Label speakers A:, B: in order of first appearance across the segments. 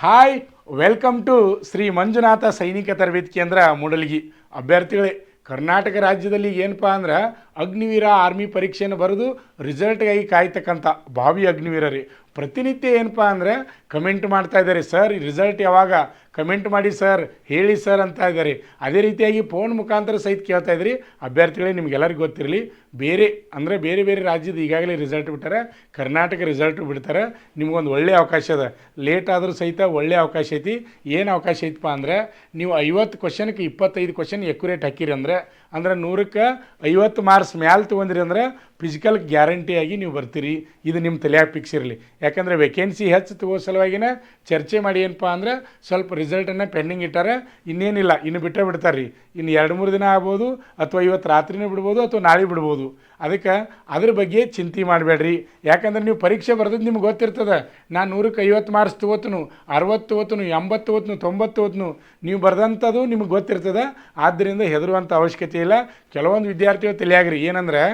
A: Hi, welcome to Shri Manjunatha ಸೈನಿಕ ತರಬೇತಿ ಕೇಂದ್ರ ಮೂಡಲಗಿ. ಅಭ್ಯರ್ಥಿಗಳೇ, ಕರ್ನಾಟಕ ರಾಜ್ಯದಲ್ಲಿ ಏನಪ್ಪ ಅಂದ್ರೆ ಅಗ್ನಿವೀರ ಆರ್ಮಿ ಪರೀಕ್ಷೆಯನ್ನು ಬರೆದು ರಿಸಲ್ಟ್ಗಾಗಿ ಕಾಯ್ತಕ್ಕಂಥ ಭಾವಿ ಅಗ್ನಿವೀರರೇ ಪ್ರತಿನಿತ್ಯ ಏನಪ್ಪ ಅಂದರೆ ಕಮೆಂಟ್ ಮಾಡ್ತಾ ಇದ್ದಾರೆ, ಸರ್ ರಿಸಲ್ಟ್ ಯಾವಾಗ ಕಮೆಂಟ್ ಮಾಡಿ ಸರ್, ಹೇಳಿ ಸರ್ ಅಂತ ಇದ್ದಾರೆ. ಅದೇ ರೀತಿಯಾಗಿ ಫೋನ್ ಮುಖಾಂತರ ಸಹಿತ ಕೇಳ್ತಾ ಇದ್ರಿ. ಅಭ್ಯರ್ಥಿಗಳೇ, ನಿಮಗೆಲ್ಲರಿಗೂ ಗೊತ್ತಿರಲಿ, ಬೇರೆ ಬೇರೆ ರಾಜ್ಯದ ಈಗಾಗಲೇ ರಿಸಲ್ಟ್ ಬಿಟ್ಟಾರೆ, ಕರ್ನಾಟಕ ರಿಸಲ್ಟ್ ಬಿಡ್ತಾರೆ. ನಿಮಗೊಂದು ಒಳ್ಳೆಯ ಅವಕಾಶ ಅದ, ಲೇಟ್ ಆದರೂ ಸಹಿತ ಒಳ್ಳೆಯ ಅವಕಾಶ ಐತಿ. ಏನು ಅವಕಾಶ ಐತಪ್ಪ ಅಂದರೆ, ನೀವು 50 ಕ್ವಶನ್ಗೆ 25 ಕ್ವಶನ್ ಎಕ್ಯುರೇಟ್ ಹಾಕಿರಿ ಅಂದರೆ 100ಕ್ಕೆ 50 ಮಾರ್ಕ್ಸ್ ಮ್ಯಾಲೆ ತೊಗೊಂಡ್ರಿ ಅಂದರೆ ಫಿಸಿಕಲ್ ಗ್ಯಾರಂಟಿಯಾಗಿ ನೀವು ಬರ್ತೀರಿ. ಇದು ನಿಮ್ಮ ತಲೆಯಾಗ ಫಿಕ್ಸ್ ಇರಲಿ. ಯಾಕಂದರೆ ವೇಕೆನ್ಸಿ ಹೆಚ್ಚು ತಗೋ ಸಲುವಾಗಿನ ಚರ್ಚೆ ಮಾಡಿ ಏನಪ್ಪ ಅಂದರೆ ಸ್ವಲ್ಪ ರಿಸಲ್ಟನ್ನು ಪೆಂಡಿಂಗ್ ಇಟ್ಟಾರೆ. ಇನ್ನೇನಿಲ್ಲ, ಇನ್ನು ಬಿಡ್ತಾರೆ ರೀ. ಇನ್ನು 2-3 ದಿನ ಆಗ್ಬೋದು, ಅಥವಾ ಇವತ್ತು ರಾತ್ರಿನೇ ಬಿಡ್ಬೋದು, ಅಥವಾ ನಾಳೆ ಬಿಡ್ಬೋದು. ಅದಕ್ಕೆ ಅದ್ರ ಬಗ್ಗೆ ಚಿಂತೆ ಮಾಡಬೇಡ್ರಿ. ಯಾಕಂದ್ರೆ ನೀವು ಪರೀಕ್ಷೆ ಬರೆದದ್ದು ನಿಮ್ಗೆ ಗೊತ್ತಿರ್ತದೆ. ನಾನು 100ಕ್ಕೆ 50 ಮಾರ್ಕ್ಸ್ ತೊಗೋತನು, 60 ತೊಗೋತನು, 80 ತೊಗೋತನು, 90 ತೊಗೋತನು. ನೀವು ಬರೆದಂಥದ್ದು ನಿಮ್ಗೆ ಗೊತ್ತಿರ್ತದೆ. ಆದ್ದರಿಂದ ಹೆದರುವಂಥ ಅವಶ್ಯಕತೆ ಇಲ್ಲ. ಕೆಲವೊಂದು ವಿದ್ಯಾರ್ಥಿಗಳು ತಲೆಯಾಗ್ರಿ ಏನಂದ್ರೆ,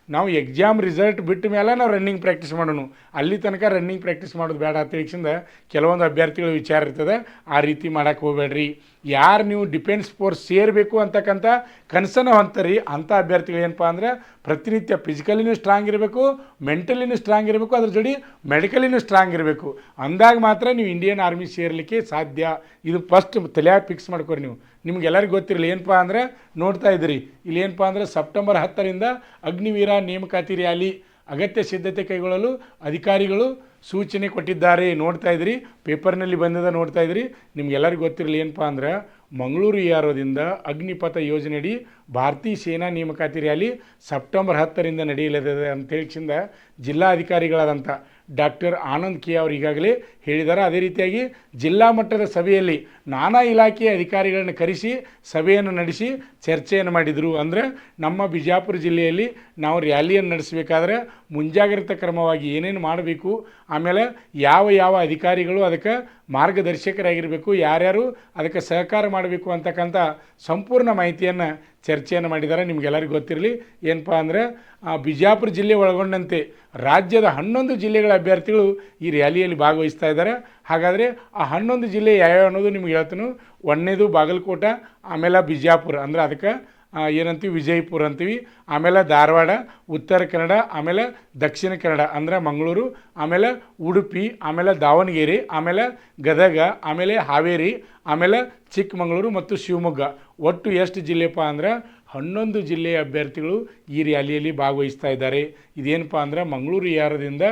A: ನಾವು ಎಕ್ಸಾಮ್ ರಿಸಲ್ಟ್ ಬಿಟ್ಟ ಮೇಲೆ ನಾವು ರನ್ನಿಂಗ್ ಪ್ರಾಕ್ಟೀಸ್ ಮಾಡೋಣ, ಅಲ್ಲಿ ತನಕ ರನ್ನಿಂಗ್ ಪ್ರಾಕ್ಟೀಸ್ ಮಾಡೋದು ಬೇಡ ಅಂತ ಹೇಳಿಸಿಂದ ಕೆಲವೊಂದು ಅಭ್ಯರ್ಥಿಗಳ ವಿಚಾರ ಇರ್ತದೆ. ಆ ರೀತಿ ಮಾಡೋಕ್ಕೆ ಹೋಗಬೇಡ್ರಿ. ಯಾರು ನೀವು ಡಿಫೆನ್ಸ್ ಫೋರ್ಸ್ ಸೇರಬೇಕು ಅಂತಕ್ಕಂಥ ಕನಸನ್ನು ಹೊಂತೀರಿ ಅಂಥ ಅಭ್ಯರ್ಥಿಗಳು ಏನಪ್ಪ ಅಂದರೆ ಪ್ರತಿನಿತ್ಯ ಫಿಸಿಕಲಿನೂ ಸ್ಟ್ರಾಂಗ್ ಇರಬೇಕು, ಮೆಂಟಲಿನೂ ಸ್ಟ್ರಾಂಗ್ ಇರಬೇಕು, ಅದ್ರ ಜೋಡಿ ಮೆಡಿಕಲಿನೂ ಸ್ಟ್ರಾಂಗ್ ಇರಬೇಕು. ಅಂದಾಗ ಮಾತ್ರ ನೀವು ಇಂಡಿಯನ್ ಆರ್ಮಿ ಸೇರಲಿಕ್ಕೆ ಸಾಧ್ಯ. ಇದು ಫಸ್ಟ್ ತಲೆಯಾಗ ಫಿಕ್ಸ್ ಮಾಡ್ಕೊರಿ ನೀವು. ನಿಮ್ಗೆಲ್ಲರಿಗೂ ಗೊತ್ತಿರಲಿ ಏನಪ್ಪ ಅಂದರೆ, ನೋಡ್ತಾ ಇದ್ದೀರಿ ಇಲ್ಲಿ ಏನಪ್ಪ ಅಂದರೆ ಸೆಪ್ಟೆಂಬರ್ 10ರಿಂದ ಅಗ್ನಿವೀರ ನೇಮಕಾತಿ ರ್ಯಾಲಿ ಅಗತ್ಯ ಸಿದ್ಧತೆ ಕೈಗೊಳ್ಳಲು ಅಧಿಕಾರಿಗಳು ಸೂಚನೆ ಕೊಟ್ಟಿದ್ದಾರೆ. ನೋಡ್ತಾ ಇದ್ರಿ, ಪೇಪರ್ನಲ್ಲಿ ಬಂದಿದೆ, ನೋಡ್ತಾ ಇದ್ರಿ. ನಿಮ್ಗೆಲ್ಲರಿಗೂ ಗೊತ್ತಿರಲಿ ಏನಪ್ಪ ಅಂದ್ರೆ, ಮಂಗಳೂರು EROದಿಂದ ಅಗ್ನಿಪಥ ಯೋಜನೆಯಡಿ ಭಾರತೀಯ ಸೇನಾ ನೇಮಕಾತಿ ರ್ಯಾಲಿ ಸೆಪ್ಟೆಂಬರ್ 10ರಿಂದ ನಡೆಯಲಿದೆ ಅಂತೇಳಿಸಿಂದ ಜಿಲ್ಲಾಧಿಕಾರಿಗಳಾದಂಥ ಡಾಕ್ಟರ್ ಆನಂದ್ ಕೆ ಅವರು ಈಗಾಗಲೇ ಹೇಳಿದ್ದಾರೆ. ಅದೇ ರೀತಿಯಾಗಿ ಜಿಲ್ಲಾ ಮಟ್ಟದ ಸಭೆಯಲ್ಲಿ ನಾನಾ ಇಲಾಖೆಯ ಅಧಿಕಾರಿಗಳನ್ನು ಕರೆಸಿ ಸಭೆಯನ್ನು ನಡೆಸಿ ಚರ್ಚೆಯನ್ನು ಮಾಡಿದರು. ಅಂದರೆ ನಮ್ಮ ಬಿಜಾಪುರ ಜಿಲ್ಲೆಯಲ್ಲಿ ನಾವು ರ್ಯಾಲಿಯನ್ನು ನಡೆಸಬೇಕಾದ್ರೆ ಮುಂಜಾಗ್ರತಾ ಕ್ರಮವಾಗಿ ಏನೇನು ಮಾಡಬೇಕು, ಆಮೇಲೆ ಯಾವ ಅಧಿಕಾರಿಗಳು ಅದಕ್ಕೆ ಮಾರ್ಗದರ್ಶಕರಾಗಿರಬೇಕು, ಯಾರ್ಯಾರು ಅದಕ್ಕೆ ಸಹಕಾರ ಮಾಡಬೇಕು ಅಂತಕ್ಕಂಥ ಸಂಪೂರ್ಣ ಮಾಹಿತಿಯನ್ನು ಚರ್ಚೆಯನ್ನು ಮಾಡಿದ್ದಾರೆ. ನಿಮಗೆಲ್ಲರಿಗೂ ಗೊತ್ತಿರಲಿ ಏನಪ್ಪ ಅಂದರೆ, ಬಿಜಾಪುರ ಜಿಲ್ಲೆ ಒಳಗೊಂಡಂತೆ ರಾಜ್ಯದ 11 ಜಿಲ್ಲೆಗಳ ಅಭ್ಯರ್ಥಿಗಳು ಈ ರ್ಯಾಲಿಯಲ್ಲಿ ಭಾಗವಹಿಸ್ತಾ ಇದ್ದಾರೆ. ಹಾಗಾದರೆ ಆ 11 ಜಿಲ್ಲೆ ಯಾವ್ಯಾವ ಅನ್ನೋದು ನಿಮ್ಗೆ ಹೇಳ್ತೀನಿ. 1ನೇದು ಬಾಗಲಕೋಟೆ, ಆಮೇಲೆ ಬಿಜಾಪುರ ಅಂದರೆ ಅದಕ್ಕೆ ಏನಂತೀವಿ ವಿಜಯಪುರ ಅಂತೀವಿ, ಆಮೇಲೆ ಧಾರವಾಡ, ಉತ್ತರ ಕನ್ನಡ, ಆಮೇಲೆ ದಕ್ಷಿಣ ಕನ್ನಡ ಅಂದರೆ ಮಂಗಳೂರು, ಆಮೇಲೆ ಉಡುಪಿ, ಆಮೇಲೆ ದಾವಣಗೆರೆ, ಆಮೇಲೆ ಗದಗ, ಆಮೇಲೆ ಹಾವೇರಿ, ಆಮೇಲೆ ಚಿಕ್ಕಮಗಳೂರು ಮತ್ತು ಶಿವಮೊಗ್ಗ. ಒಟ್ಟು ಎಷ್ಟು ಜಿಲ್ಲೆಪ್ಪ ಅಂದ್ರೆ 11 ಜಿಲ್ಲೆಯ ಅಭ್ಯರ್ಥಿಗಳು ಈ ರ್ಯಾಲಿಯಲ್ಲಿ ಭಾಗವಹಿಸ್ತಾ ಇದ್ದಾರೆ. ಇದೇನಪ್ಪ ಅಂದ್ರೆ ಮಂಗಳೂರು EROದಿಂದ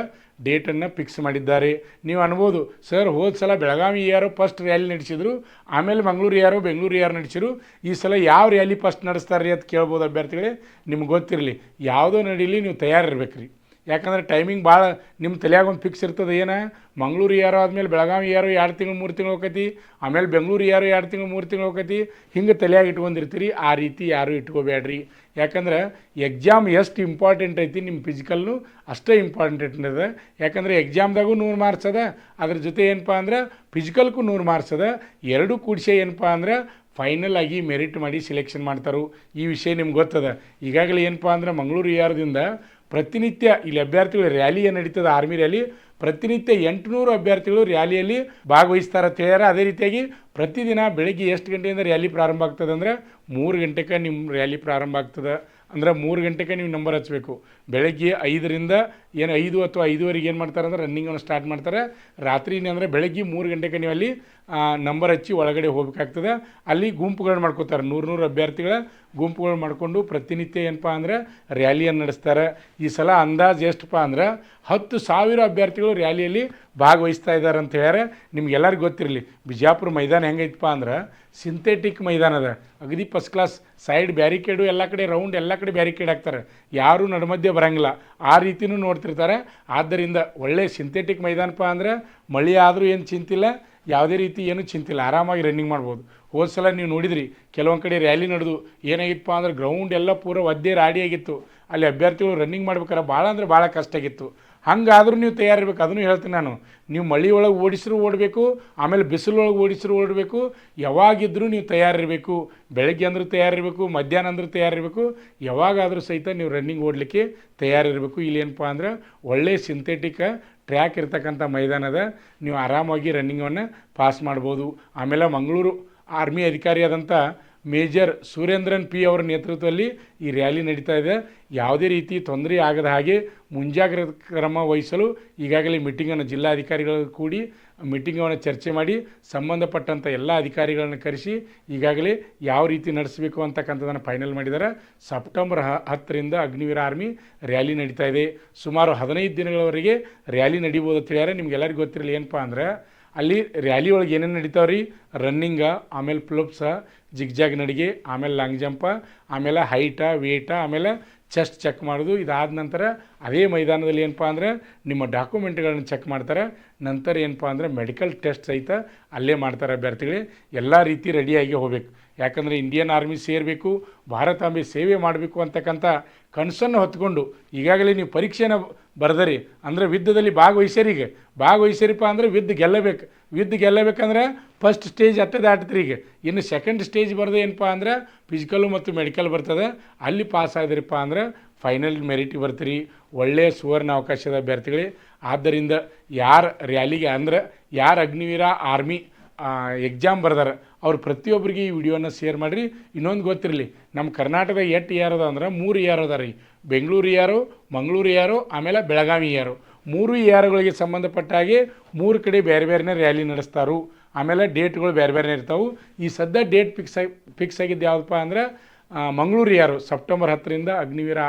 A: ಡೇಟನ್ನು ಫಿಕ್ಸ್ ಮಾಡಿದ್ದಾರೆ. ನೀವು ಅನ್ಬೋದು, ಸರ್ ಹೋದ ಸಲ ಬೆಳಗಾವಿ ERO ಫಸ್ಟ್ ರ್ಯಾಲಿ ನಡೆಸಿದ್ರು, ಆಮೇಲೆ ಮಂಗಳೂರು ERO ಬೆಂಗಳೂರು ERO ನಡೆಸಿದ್ರು, ಈ ಸಲ ಯಾವ ರ್ಯಾಲಿ ಫಸ್ಟ್ ನಡೆಸ್ತಾರೆ ಅಂತ ಕೇಳ್ಬೋದು ಅಭ್ಯರ್ಥಿಗಳೇ. ನಿಮ್ಗೆ ಗೊತ್ತಿರಲಿ, ಯಾವುದೋ ನಡೀಲಿ ನೀವು ತಯಾರಿರ್ಬೇಕು ರೀ. ಯಾಕಂದರೆ ಟೈಮಿಂಗ್ ಭಾಳ ನಿಮ್ಮ ತಲೆಯಾಗ ಒಂದು ಫಿಕ್ಸ್ ಇರ್ತದೆ. ಏನು, ಮಂಗಳೂರು ERO ಆದಮೇಲೆ ಬೆಳಗಾವಿ ERO 2 ತಿಂಗಳು 3 ತಿಂಗಳು ಹೋಗತಿ, ಆಮೇಲೆ ಬೆಂಗಳೂರು ERO 2 ತಿಂಗಳು 3 ತಿಂಗಳು ಹೋಗತಿ. ಹಿಂಗೆ ತಲೆಯಾಗಿ ಇಟ್ಕೊಂಡಿರ್ತೀರಿ. ಆ ರೀತಿ ಯಾರೂ ಇಟ್ಕೋಬೇಡ್ರಿ. ಯಾಕಂದ್ರೆ ಎಕ್ಸಾಮ್ ಎಷ್ಟು ಇಂಪಾರ್ಟೆಂಟ್ ಐತಿ, ನಿಮ್ಮ ಫಿಸಿಕಲ್ನು ಅಷ್ಟೇ ಇಂಪಾರ್ಟೆಂಟ್ ಇದೆ. ಯಾಕಂದರೆ ಎಕ್ಸಾಮ್ದಾಗೂ 100 ಮಾರ್ಕ್ಸ್ ಅದ, ಅದ್ರ ಜೊತೆ ಏನಪ್ಪ ಅಂದ್ರೆ ಫಿಸಿಕಲ್ಗೂ 100 ಮಾರ್ಕ್ಸ್ ಅದ. ಎರಡೂ ಕೂಡಿಸಿ ಏನಪ್ಪ ಅಂದ್ರೆ ಫೈನಲ್ ಆಗಿ ಮೆರಿಟ್ ಮಾಡಿ ಸೆಲೆಕ್ಷನ್ ಮಾಡ್ತಾರೆ. ಈ ವಿಷಯ ನಿಮ್ಗೆ ಗೊತ್ತದ. ಈಗಾಗಲೇ ಏನಪ್ಪ ಅಂದ್ರೆ ಮಂಗಳೂರು EROದಿಂದ ಪ್ರತಿನಿತ್ಯ ಇಲ್ಲಿ ಅಭ್ಯರ್ಥಿಗಳು ರ್ಯಾಲಿ ಏನು ನಡೀತದೆ, ಆರ್ಮಿ ರ್ಯಾಲಿ, ಪ್ರತಿನಿತ್ಯ 800 ಅಭ್ಯರ್ಥಿಗಳು ರ್ಯಾಲಿಯಲ್ಲಿ ಭಾಗವಹಿಸ್ತಾರೆ ಅಂತ ಹೇಳ್ಯಾರ. ಅದೇ ರೀತಿಯಾಗಿ ಪ್ರತಿದಿನ ಬೆಳಗ್ಗೆ ಎಷ್ಟು ಗಂಟೆಯಿಂದ ರ್ಯಾಲಿ ಪ್ರಾರಂಭ ಆಗ್ತದೆ ಅಂದರೆ 3 ಗಂಟೆಗೆ ನಿಮ್ಮ ರ್ಯಾಲಿ ಪ್ರಾರಂಭ ಆಗ್ತದೆ. ಅಂದರೆ 3 ಗಂಟೆಗೆ ನೀವು ನಂಬರ್ ಹಚ್ಚಬೇಕು. ಬೆಳಗ್ಗೆ 5ರಿಂದ 5 ಅಥವಾ 5:15 ಏನು ಮಾಡ್ತಾರೆ ಅಂದರೆ ರನ್ನಿಂಗನ್ನು ಸ್ಟಾರ್ಟ್ ಮಾಡ್ತಾರೆ. ರಾತ್ರಿನೇ ಅಂದರೆ ಬೆಳಗ್ಗೆ 3 ಗಂಟೆಗೆ ನೀವು ಅಲ್ಲಿ ನಂಬರ್ ಹಚ್ಚಿ ಒಳಗಡೆ ಹೋಗಬೇಕಾಗ್ತದೆ. ಅಲ್ಲಿ ಗುಂಪುಗಳು ಮಾಡ್ಕೋತಾರೆ, 100 ಅಭ್ಯರ್ಥಿಗಳ ಗುಂಪುಗಳು ಮಾಡಿಕೊಂಡು ಪ್ರತಿನಿತ್ಯ ಏನಪ್ಪ ಅಂದರೆ ರ್ಯಾಲಿಯನ್ನು ನಡೆಸ್ತಾರೆ. ಈ ಸಲ ಅಂದಾಜು ಎಷ್ಟಪ್ಪ ಅಂದ್ರೆ 10,000 ಅಭ್ಯರ್ಥಿಗಳು ರ್ಯಾಲಿಯಲ್ಲಿ ಭಾಗವಹಿಸ್ತಾ ಇದ್ದಾರೆ ಅಂತ ಹೇಳ್ಯಾರ. ನಿಮ್ಗೆಲ್ಲರಿಗೂ ಗೊತ್ತಿರಲಿ, ಬಿಜಾಪುರ ಮೈದಾನ ಹೆಂಗೈತಪ್ಪ ಅಂದ್ರೆ ಸಿಂಥೆಟಿಕ್ ಮೈದಾನ ಅದ, ಅಗದಿ ಫಸ್ಟ್ ಕ್ಲಾಸ್. ಸೈಡ್ ಬ್ಯಾರಿಕೇಡು ಎಲ್ಲ ಕಡೆ ರೌಂಡ್ ಎಲ್ಲ ಕಡೆ ಬ್ಯಾರಿಕೇಡ್ ಹಾಕ್ತಾರೆ, ಯಾರೂ ನಡುಮಧ್ಯೆ ಬರೋಂಗಿಲ್ಲ. ಆ ರೀತಿಯೂ ನೋಡ್ತಿರ್ತಾರೆ. ಆದ್ದರಿಂದ ಒಳ್ಳೆ ಸಿಂಥೆಟಿಕ್ ಮೈದಾನಪ್ಪ ಅಂದರೆ ಮಳೆ ಆದರೂ ಏನು ಚಿಂತಿಲ್ಲ, ಯಾವುದೇ ರೀತಿ ಏನೂ ಚಿಂತಿಲ್ಲ, ಆರಾಮಾಗಿ ರನ್ನಿಂಗ್ ಮಾಡ್ಬೋದು. ಹೋದ ಸಲ ನೀವು ನೋಡಿದ್ರಿ, ಕೆಲವೊಂದು ಕಡೆ ರ್ಯಾಲಿ ನಡೆದು ಏನಾಗಿತ್ತಪ್ಪ ಅಂದ್ರೆ ಗ್ರೌಂಡ್ ಎಲ್ಲ ಪೂರ ಒದ್ದೆ ರಾಡಿ ಆಗಿತ್ತು. ಅಲ್ಲಿ ಅಭ್ಯರ್ಥಿಗಳು ರನ್ನಿಂಗ್ ಮಾಡ್ಬೇಕಾರೆ ಭಾಳ ಅಂದರೆ ಭಾಳ ಕಷ್ಟ ಆಗಿತ್ತು. ಹಂಗಾದರೂ ನೀವು ತಯಾರಿರ್ಬೇಕು. ಅದನ್ನು ಹೇಳ್ತೀನಿ ನಾನು, ನೀವು ಮಳೆ ಒಳಗೆ ಓಡಿಸಿದ್ರು ಓಡಬೇಕು, ಆಮೇಲೆ ಬಿಸಿಲೊಳಗೆ ಓಡಿಸಿದ್ರು ಓಡಬೇಕು. ಯಾವಾಗಿದ್ದರೂ ನೀವು ತಯಾರಿರಬೇಕು. ಬೆಳಗ್ಗೆ ಅಂದರೂ ತಯಾರಿರಬೇಕು, ಮಧ್ಯಾಹ್ನ ಅಂದರೂ ತಯಾರಿರಬೇಕು. ಯಾವಾಗಾದರೂ ಸಹಿತ ನೀವು ರನ್ನಿಂಗ್ ಓಡಲಿಕ್ಕೆ ತಯಾರಿರಬೇಕು. ಇಲ್ಲಿ ಏನಪ್ಪ ಅಂದ್ರೆ ಒಳ್ಳೆ ಸಿಂಥೆಟಿಕ್ ಟ್ರ್ಯಾಕ್ ಇರ್ತಕ್ಕಂಥ ಮೈದಾನದ ನೀವು ಆರಾಮಾಗಿ ರನ್ನಿಂಗನ್ನು ಪಾಸ್ ಮಾಡ್ಬೋದು. ಆಮೇಲೆ ಮಂಗಳೂರು ಆರ್ಮಿ ಅಧಿಕಾರಿಯಾದಂಥ ಮೇಜರ್ ಸುರೇಂದ್ರನ್ ಪಿ ಅವರ ನೇತೃತ್ವದಲ್ಲಿ ಈ ರ್ಯಾಲಿ ನಡೀತಾ ಇದೆ. ಯಾವುದೇ ರೀತಿ ತೊಂದರೆ ಆಗದ ಹಾಗೆ ಮುಂಜಾಗ್ರತಾ ಕ್ರಮ ವಹಿಸಲು ಈಗಾಗಲೇ ಮೀಟಿಂಗನ್ನು ಜಿಲ್ಲಾಧಿಕಾರಿಗಳು ಕೂಡಿ ಮೀಟಿಂಗನ್ನು ಚರ್ಚೆ ಮಾಡಿ ಸಂಬಂಧಪಟ್ಟಂಥ ಎಲ್ಲ ಅಧಿಕಾರಿಗಳನ್ನು ಕರೆಸಿ ಈಗಾಗಲೇ ಯಾವ ರೀತಿ ನಡೆಸಬೇಕು ಅಂತಕ್ಕಂಥದ್ದನ್ನು ಫೈನಲ್ ಮಾಡಿದ್ದಾರೆ. ಸೆಪ್ಟೆಂಬರ್ 10ರಿಂದ ಅಗ್ನಿವೀರ ಆರ್ಮಿ ರ್ಯಾಲಿ ನಡೀತಾ ಇದೆ. ಸುಮಾರು 15 ದಿನಗಳವರೆಗೆ ರ್ಯಾಲಿ ನಡೀಬೋದು ಅಂತ ಹೇಳ್ಯಾರ. ನಿಮ್ಗೆಲ್ಲರಿಗೂ ಗೊತ್ತಿರಲಿ ಏನಪ್ಪ ಅಂದ್ರೆ ಅಲ್ಲಿ ರ್ಯಾಲಿ ಒಳಗೆ ಏನೇನು ನಡೀತಾವೆ ರೀ, ರನ್ನಿಂಗ, ಆಮೇಲೆ ಪ್ಲೋಪ್ಸ, ಜಿಗ್ಜಾಗ್ ನಡಿಗೆ, ಆಮೇಲೆ ಲಾಂಗ್ ಜಂಪ, ಆಮೇಲೆ ಹೈಟ, ವೇಟ, ಆಮೇಲೆ ಚೆಸ್ಟ್ ಚೆಕ್ ಮಾಡೋದು. ಇದಾದ ನಂತರ ಅದೇ ಮೈದಾನದಲ್ಲಿ ಏನಪ್ಪ ಅಂದರೆ ನಿಮ್ಮ ಡಾಕ್ಯುಮೆಂಟ್ಗಳನ್ನು ಚೆಕ್ ಮಾಡ್ತಾರೆ. ನಂತರ ಏನಪ್ಪ ಅಂದರೆ ಮೆಡಿಕಲ್ ಟೆಸ್ಟ್ ಸಹಿತ ಅಲ್ಲೇ ಮಾಡ್ತಾರೆ. ಅಭ್ಯರ್ಥಿಗಳೇ ಎಲ್ಲ ರೀತಿ ರೆಡಿಯಾಗಿ ಹೋಗಬೇಕು. ಯಾಕಂದರೆ ಇಂಡಿಯನ್ ಆರ್ಮಿ ಸೇರಬೇಕು, ಭಾರತಾಂಬೆ ಸೇವೆ ಮಾಡಬೇಕು ಅಂತಕ್ಕಂಥ ಕನಸನ್ನು ಹೊತ್ಕೊಂಡು ಈಗಾಗಲೇ ನೀವು ಪರೀಕ್ಷೆನ ಬರೆದರಿ ಅಂದರೆ ಯುದ್ಧದಲ್ಲಿ ಭಾಗವಹಿಸರಿಪ್ಪ ಅಂದರೆ ಯುದ್ಧ ಗೆಲ್ಲಬೇಕಂದ್ರೆ ಫಸ್ಟ್ ಸ್ಟೇಜ್ ಅಟ್ಟೆ ದಾಟ್ತೀರಿ. ಈಗ ಇನ್ನು ಸೆಕೆಂಡ್ ಸ್ಟೇಜ್ ಬರೋದು ಏನಪ್ಪ ಅಂದ್ರೆ ಫಿಸಿಕಲ್ಲು ಮತ್ತು ಮೆಡಿಕಲ್ ಬರ್ತದೆ. ಅಲ್ಲಿ ಪಾಸ್ ಆದ್ರಿಪ್ಪ ಅಂದ್ರೆ ಫೈನಲ್ ಮೆರಿಟ್ ಬರ್ತೀರಿ. ಒಳ್ಳೆಯ ಸುವರ್ಣ ಅವಕಾಶದ ಅಭ್ಯರ್ಥಿಗಳೇ. ಆದ್ದರಿಂದ ಯಾರು ರ್ಯಾಲಿಗೆ ಅಂದ್ರೆ ಯಾರು ಅಗ್ನಿವೀರ ಆರ್ಮಿ ಎಕ್ಸಾಮ್ ಬರ್ದಾರ ಅವ್ರು ಪ್ರತಿಯೊಬ್ಬರಿಗೆ ಈ ವಿಡಿಯೋನ ಶೇರ್ ಮಾಡಿರಿ. ಇನ್ನೊಂದು ಗೊತ್ತಿರಲಿ, ನಮ್ಮ ಕರ್ನಾಟಕದ 8 ಯಾರದ ಅಂದ್ರೆ 3 ಯಾರು ಅದ ರೀ. ಬೆಂಗಳೂರು ಯಾರು, ಮಂಗಳೂರು ಯಾರು, ಆಮೇಲೆ ಬೆಳಗಾವಿ ಯಾರು. 3 ಯಾರುಗಳಿಗೆ ಸಂಬಂಧಪಟ್ಟ ಹಾಗೆ 3 ಕಡೆ ಬೇರೆ ಬೇರೆನೇ ರ್ಯಾಲಿ ನಡೆಸ್ತಾರು. ಆಮೇಲೆ ಡೇಟ್ಗಳು ಬೇರೆ ಬೇರೆ ಇರ್ತಾವೆ. ಈ ಸದ್ಯ ಡೇಟ್ ಫಿಕ್ಸ್ ಆಗಿದ್ದು ಯಾವುದಪ್ಪ ಅಂದ್ರೆ ಮಂಗಳೂರು ಯಾರು ಸೆಪ್ಟೆಂಬರ್ 10ರಿಂದ ಅಗ್ನಿವೀರ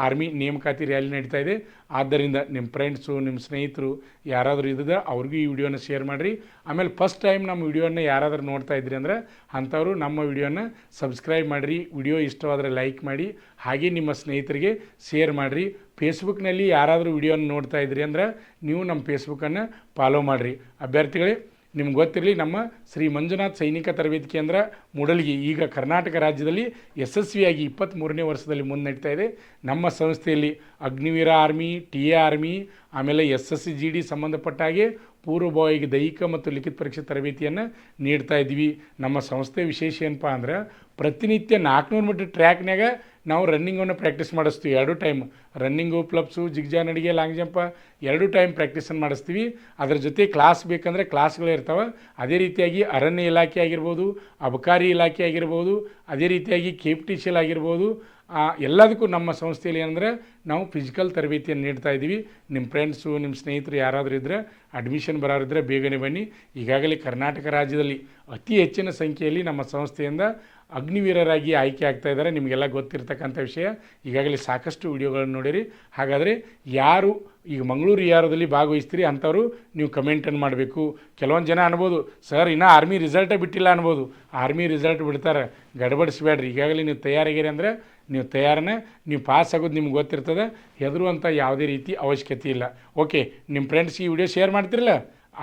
A: ಆರ್ಮಿ ನೇಮಕಾತಿ ರ್ಯಾಲಿ ನಡೀತಾ ಇದೆ. ಆದ್ದರಿಂದ ನಿಮ್ಮ ಫ್ರೆಂಡ್ಸು, ನಿಮ್ಮ ಸ್ನೇಹಿತರು ಯಾರಾದರೂ ಇದ್ದರೆ ಅವ್ರಿಗೂ ಈ ವಿಡಿಯೋನ ಶೇರ್ ಮಾಡಿರಿ. ಆಮೇಲೆ ಫಸ್ಟ್ ಟೈಮ್ ನಮ್ಮ ವಿಡಿಯೋನ ಯಾರಾದರೂ ನೋಡ್ತಾ ಇದ್ರಿ ಅಂದರೆ ಅಂಥವರು ನಮ್ಮ ವಿಡಿಯೋನ ಸಬ್ಸ್ಕ್ರೈಬ್ ಮಾಡಿರಿ. ವಿಡಿಯೋ ಇಷ್ಟವಾದರೆ ಲೈಕ್ ಮಾಡಿ, ಹಾಗೆ ನಿಮ್ಮ ಸ್ನೇಹಿತರಿಗೆ ಶೇರ್ ಮಾಡಿರಿ. ಫೇಸ್ಬುಕ್ನಲ್ಲಿ ಯಾರಾದರೂ ವಿಡಿಯೋನ ನೋಡ್ತಾ ಇದ್ರಿ ಅಂದರೆ ನೀವು ನಮ್ಮ ಫೇಸ್ಬುಕ್ಕನ್ನು ಫಾಲೋ ಮಾಡಿರಿ. ಅಭ್ಯರ್ಥಿಗಳೇ, ನಿಮ್ಗೆ ಗೊತ್ತಿರಲಿ, ನಮ್ಮ ಶ್ರೀ ಮಂಜುನಾಥ್ ಸೈನಿಕ ತರಬೇತಿ ಕೇಂದ್ರ ಮೂಡಲಗಿ ಈಗ ಕರ್ನಾಟಕ ರಾಜ್ಯದಲ್ಲಿ ಯಶಸ್ವಿಯಾಗಿ 23ನೇ ವರ್ಷದಲ್ಲಿ ಮುನ್ನಡೀತಾ ಇದೆ. ನಮ್ಮ ಸಂಸ್ಥೆಯಲ್ಲಿ ಅಗ್ನಿವೀರ ಆರ್ಮಿ, TA ಆರ್ಮಿ, ಆಮೇಲೆ SSCGD ಸಂಬಂಧಪಟ್ಟ ಹಾಗೆ ಪೂರ್ವಭಾವಿಗೆ ದೈಹಿಕ ಮತ್ತು ಲಿಖಿತ ಪರೀಕ್ಷೆ ತರಬೇತಿಯನ್ನು ನೀಡ್ತಾ ಇದ್ವಿ. ನಮ್ಮ ಸಂಸ್ಥೆ ವಿಶೇಷ ಏನಪ್ಪ ಅಂದ್ರೆ ಪ್ರತಿನಿತ್ಯ 400 ಮೀಟರ್ ಟ್ರ್ಯಾಕ್ನಾಗ ನಾವು ರನ್ನಿಂಗನ್ನು ಪ್ರಾಕ್ಟೀಸ್ ಮಾಡಿಸ್ತೀವಿ. 2 ಟೈಮ್ ರನ್ನಿಂಗು, ಪ್ಲಪ್ಸು, ಜಿಗ್ಜಾ ನಡಿಗೆ, ಲಾಂಗ್ ಜಂಪ 2 ಟೈಮ್ ಪ್ರಾಕ್ಟೀಸನ್ನು ಮಾಡಿಸ್ತೀವಿ. ಅದರ ಜೊತೆ ಕ್ಲಾಸ್ ಬೇಕಂದರೆ ಕ್ಲಾಸ್ಗಳು ಇರ್ತಾವೆ. ಅದೇ ರೀತಿಯಾಗಿ ಅರಣ್ಯ ಇಲಾಖೆ ಆಗಿರ್ಬೋದು, ಅಬಕಾರಿ ಇಲಾಖೆ ಆಗಿರ್ಬೋದು, ಅದೇ ರೀತಿಯಾಗಿ KPTCL ಆಗಿರ್ಬೋದು, ಎಲ್ಲದಕ್ಕೂ ನಮ್ಮ ಸಂಸ್ಥೆಯಲ್ಲಿ ಏನಂದರೆ ನಾವು ಫಿಸಿಕಲ್ ತರಬೇತಿಯನ್ನು ನೀಡ್ತಾ ಇದ್ದೀವಿ. ನಿಮ್ಮ ಫ್ರೆಂಡ್ಸು, ನಿಮ್ಮ ಸ್ನೇಹಿತರು ಯಾರಾದರೂ ಇದ್ದರೆ ಅಡ್ಮಿಷನ್ ಬರೋರಿದ್ದರೆ ಬೇಗನೆ ಬನ್ನಿ. ಈಗಾಗಲೇ ಕರ್ನಾಟಕ ರಾಜ್ಯದಲ್ಲಿ ಅತಿ ಹೆಚ್ಚಿನ ಸಂಖ್ಯೆಯಲ್ಲಿ ನಮ್ಮ ಸಂಸ್ಥೆಯಿಂದ ಅಗ್ನಿವೀರರಾಗಿ ಆಯ್ಕೆ ಆಗ್ತಾ ಇದ್ದಾರೆ. ನಿಮಗೆಲ್ಲ ಗೊತ್ತಿರ್ತಕ್ಕಂಥ ವಿಷಯ. ಈಗಾಗಲೇ ಸಾಕಷ್ಟು ವಿಡಿಯೋಗಳನ್ನು ನೋಡಿರಿ. ಹಾಗಾದರೆ ಯಾರು ಈಗ ಮಂಗಳೂರು ಯಾರದಲ್ಲಿ ಭಾಗವಹಿಸ್ತೀರಿ ಅಂಥವರು ನೀವು ಕಮೆಂಟನ್ನು ಮಾಡಬೇಕು. ಕೆಲವೊಂದು ಜನ ಅನ್ಬೋದು, ಸರ್ ಇನ್ನೂ ಆರ್ಮಿ ರಿಸಲ್ಟೇ ಬಿಟ್ಟಿಲ್ಲ ಅನ್ಬೋದು. ಆರ್ಮಿ ರಿಸಲ್ಟ್ ಬಿಡ್ತಾರೆ, ಗಡಬಡಿಸ್ಬೇಡ್ರಿ. ಈಗಾಗಲೇ ನೀವು ತಯಾರಾಗಿರಿ ಅಂದರೆ ನೀವು ತಯಾರನೇ, ನೀವು ಪಾಸ್ ಆಗೋದು ನಿಮ್ಗೆ ಗೊತ್ತಿರ್ತದೆ. ಹೆದರುವಂಥ ಯಾವುದೇ ರೀತಿ ಅವಶ್ಯಕತೆ ಇಲ್ಲ. ಓಕೆ, ನಿಮ್ಮ ಫ್ರೆಂಡ್ಸ್ ಈ ವಿಡಿಯೋ ಶೇರ್ ಮಾಡ್ತಿರಲ್ಲ,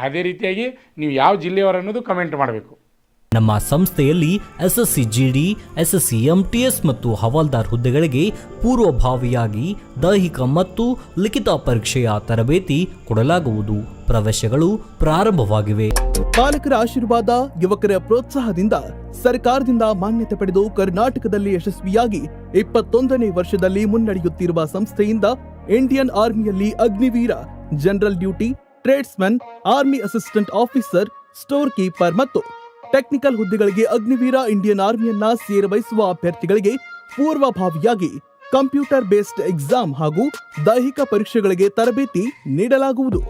A: ಅದೇ ರೀತಿಯಾಗಿ ನೀವು ಯಾವ ಜಿಲ್ಲೆಯವರು ಅನ್ನೋದು ಕಮೆಂಟ್ ಮಾಡಬೇಕು.
B: ನಮ್ಮ ಸಂಸ್ಥೆಯಲ್ಲಿ SSCGD, SSCMTS ಮತ್ತು ಹವಾಲ್ದಾರ್ ಹುದ್ದೆಗಳಿಗೆ ಪೂರ್ವಭಾವಿಯಾಗಿ ದೈಹಿಕ ಮತ್ತು ಲಿಖಿತ ಪರೀಕ್ಷೆಯ ತರಬೇತಿ ಕೊಡಲಾಗುವುದು. ಪ್ರವೇಶಗಳು ಪ್ರಾರಂಭವಾಗಿವೆ.
C: ಪಾಲಕರ ಆಶೀರ್ವಾದ, ಯುವಕರ ಪ್ರೋತ್ಸಾಹದಿಂದ ಸರ್ಕಾರದಿಂದ ಮಾನ್ಯತೆ ಪಡೆದು ಕರ್ನಾಟಕದಲ್ಲಿ ಯಶಸ್ವಿಯಾಗಿ 21ನೇ ವರ್ಷದಲ್ಲಿ ಮುನ್ನಡೆಯುತ್ತಿರುವ ಸಂಸ್ಥೆಯಿಂದ ಇಂಡಿಯನ್ ಆರ್ಮಿಯಲ್ಲಿ Agniveer, general duty, tradesman, army assistant officer, storekeeper ಮತ್ತು ಟೆಕ್ನಿಕಲ್ ಹುದ್ದೆಗಳಿಗೆ ಅಗ್ನಿವೀರ ಇಂಡಿಯನ್ ಆರ್ಮಿಯನ್ನ ಸೇರಬಯಸುವ ಅಭ್ಯರ್ಥಿಗಳಿಗೆ ಪೂರ್ವಭಾವಿಯಾಗಿ ಕಂಪ್ಯೂಟರ್ ಬೇಸ್ಡ್ ಎಕ್ಸಾಮ್ ಹಾಗೂ ದೈಹಿಕ ಪರೀಕ್ಷೆಗಳಿಗೆ ತರಬೇತಿ ನೀಡಲಾಗುವುದು.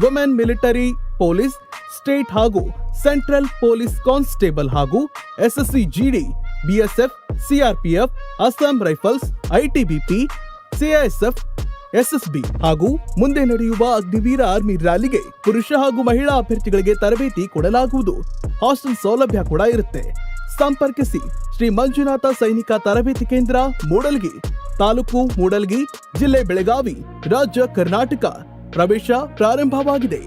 C: ವುಮೆನ್ ಮಿಲಿಟರಿ, ಪೊಲೀಸ್, ಸ್ಟೇಟ್ ಹಾಗೂ ಸೆಂಟ್ರಲ್ ಪೊಲೀಸ್ ಕಾನ್ಸ್ಟೇಬಲ್ ಹಾಗೂ SSCGD, BSF, CRPF, Assam rifles, ITBP, CISF, SSB ಹಾಗೂ ಮುಂದೆ ನಡೆಯುವ ಅಗ್ನಿವೀರ ಆರ್ಮಿ ರ್ಯಾಲಿಗೆ ಪುರುಷ ಹಾಗೂ ಮಹಿಳಾ ಅಭ್ಯರ್ಥಿಗಳಿಗೆ ತರಬೇತಿ ಕೊಡಲಾಗುವುದು. ಹಾಸ್ಟೆಲ್ ಸೌಲಭ್ಯ ಕೂಡ ಇರುತ್ತೆ. ಸಂಪರ್ಕಿಸಿ ಶ್ರೀ ಮಂಜುನಾಥ ಸೈನಿಕ ತರಬೇತಿ ಕೇಂದ್ರ, ಮೂಡಲಗಿ, ತಾಲೂಕು ಮೂಡಲಗಿ, ಜಿಲ್ಲೆ ಬೆಳಗಾವಿ, ರಾಜ್ಯ ಕರ್ನಾಟಕ. ಪ್ರವೇಶ ಪ್ರಾರಂಭವಾಗಿದೆ.